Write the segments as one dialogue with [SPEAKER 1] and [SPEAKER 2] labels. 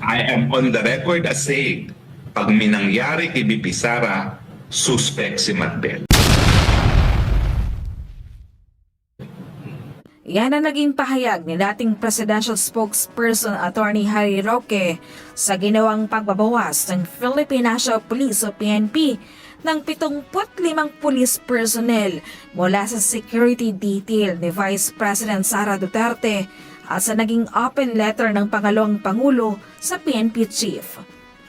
[SPEAKER 1] I am on the record as saying, pag may nangyari kay BP Sara, suspect si Matbel.
[SPEAKER 2] Yan ang naging pahayag ni dating presidential spokesperson Attorney Harry Roque sa ginawang pagbabawas ng Philippine National Police o PNP ng 75 police personnel mula sa security detail ni Vice President Sara Duterte at sa naging open letter ng pangalawang Pangulo sa PNP Chief.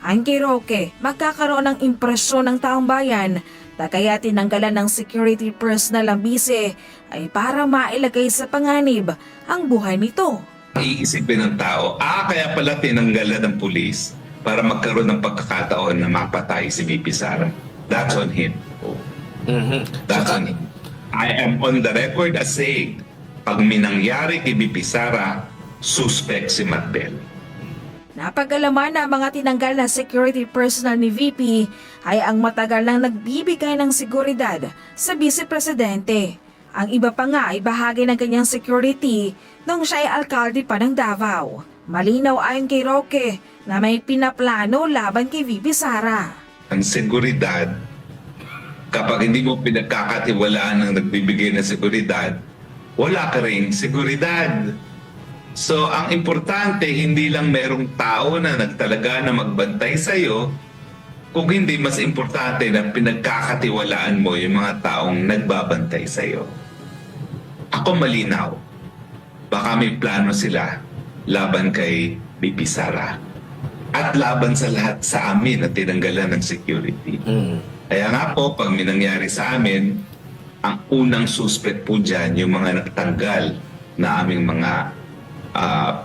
[SPEAKER 2] Ayon kay Roque, magkakaroon ng impresyon ng taong bayan na kaya tinanggalan ng security personnel ang bise ay para mailagay sa panganib ang buhay nito.
[SPEAKER 1] Iisipin ng tao, kaya pala tinanggalan ng pulis para magkaroon ng pagkakataon na mapatay si BP Sara. That's on him. That's on him. I am on the record as saying, pag may nangyari kay BP Sara, suspect si Matbel.
[SPEAKER 2] Napag-alaman na mga tinanggal na security personnel ni VP ay ang matagal nang nagbibigay ng seguridad sa vice-presidente. Ang iba pa nga ay bahagi ng kanyang security nung siya ay alkalde pa ng Davao. Malinaw ayon kay Roque na may pinaplano laban kay VP Sara.
[SPEAKER 1] Ang seguridad, kapag hindi mo pinagkakatiwalaan ng nagbibigay ng seguridad, wala ka ring seguridad. So, ang importante, hindi lang merong tao na nagtalaga na magbantay sa'yo, kung hindi mas importante na pinagkakatiwalaan mo yung mga taong nagbabantay sa'yo. Ako malinaw, baka may plano sila laban kay BP Sara at laban sa lahat sa amin na tinanggalan ng security. Kaya nga po, pag may nangyari sa amin, ang unang suspect po dyan, yung mga nagtanggal na aming mga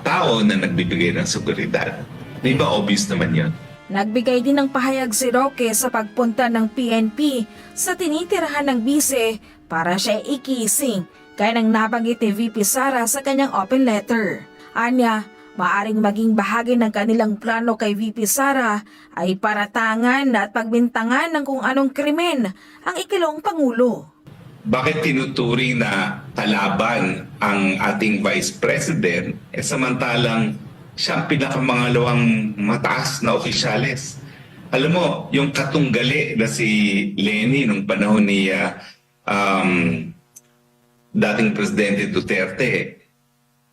[SPEAKER 1] tao na nagbibigay ng seguridad. Di ba obvious naman yun?
[SPEAKER 2] Nagbigay din ng pahayag si Roque sa pagpunta ng PNP sa tinitirahan ng bise para siya ikising kaya nang nabanggit ni VP Sara sa kanyang open letter. Anya, maaring maging bahagi ng kanilang plano kay VP Sara ay paratangan at pagbintangan ng kung anong krimen ang ikalawang Pangulo.
[SPEAKER 1] Bakit tinuturing na kalaban ang ating Vice President samantalang siya ang pinakamangalawang mataas na opisyales? Alam mo, yung katunggali na si Leni nung panahon ni dating Presidente Duterte,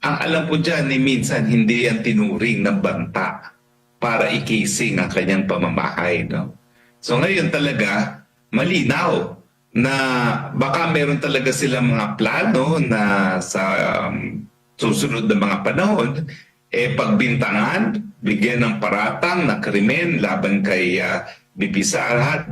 [SPEAKER 1] ang alam ko dyan ni minsan hindi yan tinuring ng banta para ikising ang kanyang pamamahay. No? So ngayon talaga, malinaw na baka meron talaga silang mga plano na sa susunod na mga panahon, pagbintangan, bigyan ng paratang na krimen laban kay BP Sara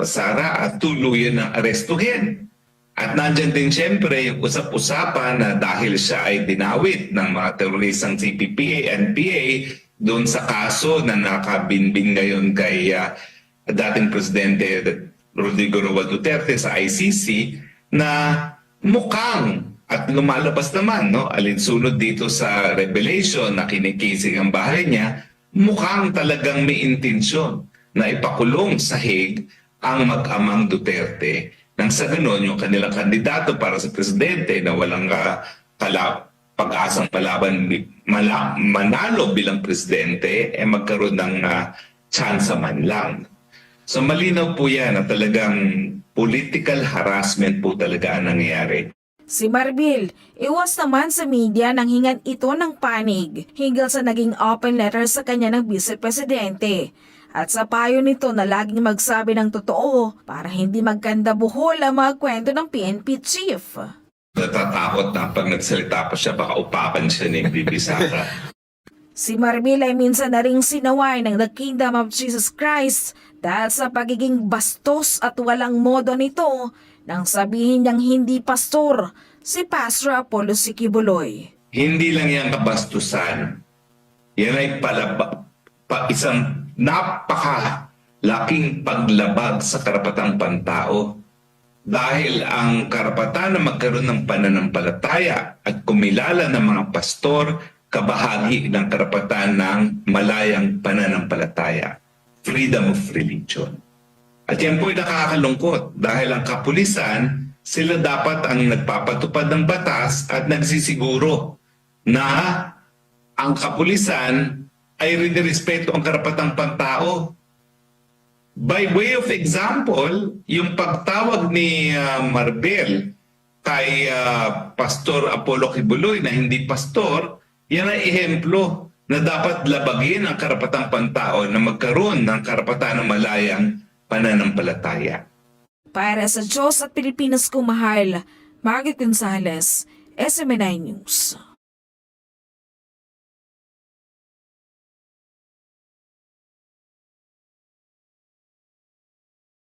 [SPEAKER 1] at tuluyan ng arestuhin. At nandyan din siyempre yung usap-usapan na dahil siya ay dinawit ng mga teroristang CPP, NPA, doon sa kaso na nakabinbing ngayon kay dating Presidente Rodrigo Roa Duterte sa ICC na mukhang at lumalabas naman, no, alinsunod dito sa revelation na kinikising ang bahay niya, mukhang talagang may intensyon na ipakulong sa Hague ang mag-amang Duterte nang sa ganon yung kanilang kandidato para sa presidente na walang pag-asang manalo bilang presidente magkaroon ng tsansa man lang. So malinaw po yan na talagang political harassment po talaga ang nangyayari.
[SPEAKER 2] Si Marbil, iwas naman sa media nang hingan ito ng panig hinggil sa naging open letter sa kanya ng vice-presidente. At sa payo nito na laging magsabi ng totoo para hindi magkanda buhol ang mga kwento ng PNP chief.
[SPEAKER 1] Natatakot na pag nagsalita pa siya, baka upakan siya ni BP Sara.
[SPEAKER 2] Si Marbil ay minsan na ring sinaway ng The Kingdom of Jesus Christ dahil sa pagiging bastos at walang modo nito nang sabihin niyang hindi pastor si Pastor Apollo Sikibuloy.
[SPEAKER 1] Hindi lang yan kabastusan. Yan ay isang napakalaking paglabag sa karapatang pantao. Dahil ang karapatan na magkaroon ng pananampalataya at kumilala ng mga pastor kabahagi ng karapatan ng malayang pananampalataya, freedom of religion. At yan po ay nakakalungkot dahil ang kapulisan, sila dapat ang nagpapatupad ng batas at nagsisiguro na ang kapulisan ay rinirespeto ang karapatang pantao. By way of example, yung pagtawag ni Marbel kay Pastor Apollo Kibuloy na hindi pastor, yan ay ehemplo na dapat labagin ang karapatang pantao na magkaroon ng karapatan ng malayang pananampalataya.
[SPEAKER 2] Para sa Diyos at Pilipinas kong mahal, Margaret Gonzalez, SMNI News.